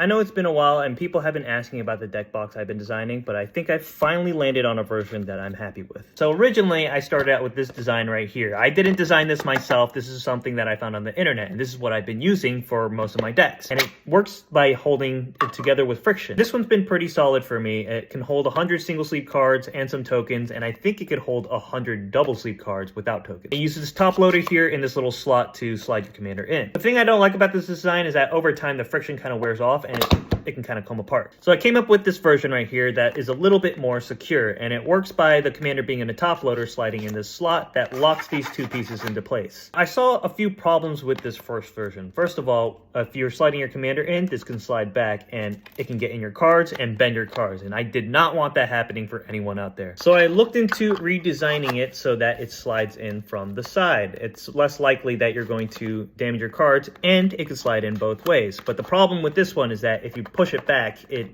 I know it's been a while and people have been asking about the deck box I've been designing, but I think I finally landed on a version that I'm happy with. So originally I started out with this design right here. I didn't design this myself. This is something that I found on the internet, and this is what I've been using for most of my decks. And it works by holding it together with friction. This one's been pretty solid for me. It can hold 100 single sleeve cards and some tokens, and I think it could hold 100 double sleeve cards without tokens. It uses this top loader here in this little slot to slide your commander in. The thing I don't like about this design is that over time the friction kind of wears off and it can kind of come apart. So I came up with this version right here that is a little bit more secure, and it works by the commander being in a top loader sliding in this slot that locks these two pieces into place. I saw a few problems with this first version. First of all, if you're sliding your commander in, this can slide back and it can get in your cards and bend your cards, and I did not want that happening for anyone out there. So I looked into redesigning it so that it slides in from the side. It's less likely that you're going to damage your cards, and it can slide in both ways. But the problem with this one is that if you push it back, it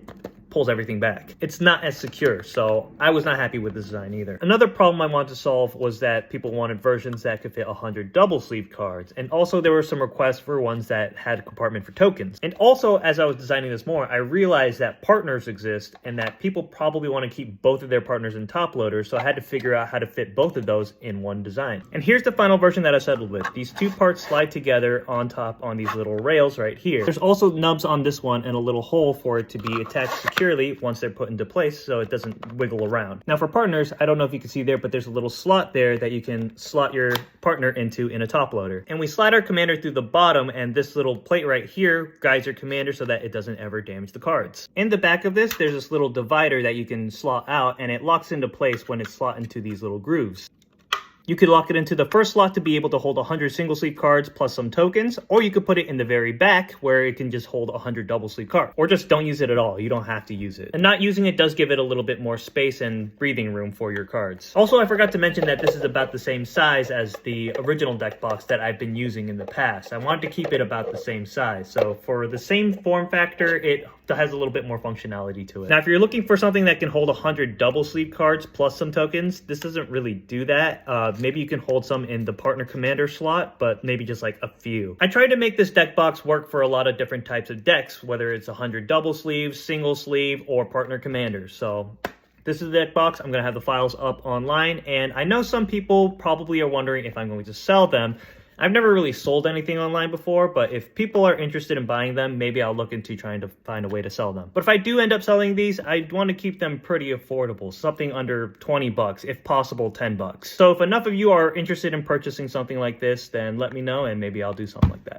pulls everything back. It's not as secure, so I was not happy with the design either. Another problem I wanted to solve was that people wanted versions that could fit 100 double sleeve cards, and also there were some requests for ones that had a compartment for tokens. And also, as I was designing this more, I realized that partners exist and that people probably want to keep both of their partners in top loaders, so I had to figure out how to fit both of those in one design. And here's the final version that I settled with. These two parts slide together on top on these little rails right here. There's also nubs on this one and a little hole for it to be attached securely once they're put into place so it doesn't wiggle around. Now for partners, I don't know if you can see there, but there's a little slot there that you can slot your partner into in a top loader. And we slide our commander through the bottom, and this little plate right here guides your commander so that it doesn't ever damage the cards. In the back of this, there's this little divider that you can slot out, and it locks into place when it's slot into these little grooves. You could lock it into the first slot to be able to hold 100 single sleeve cards plus some tokens, or you could put it in the very back where it can just hold 100 double sleeve cards. Or just don't use it at all. You don't have to use it. And not using it does give it a little bit more space and breathing room for your cards. Also, I forgot to mention that this is about the same size as the original deck box that I've been using in the past. I wanted to keep it about the same size. So for the same form factor, it has a little bit more functionality to it. Now, if you're looking for something that can hold 100 double sleeve cards plus some tokens, this doesn't really do that. Maybe you can hold some in the partner commander slot, but maybe just like a few. I tried to make this deck box work for a lot of different types of decks, whether it's 100 double sleeves, single sleeve, or partner commanders. So this is the deck box. I'm gonna have the files up online, and I know some people probably are wondering if I'm going to sell them. I've never really sold anything online before, but if people are interested in buying them, maybe I'll look into trying to find a way to sell them. But if I do end up selling these, I want to keep them pretty affordable, something under 20 bucks, if possible 10 bucks. So if enough of you are interested in purchasing something like this, then let me know and maybe I'll do something like that.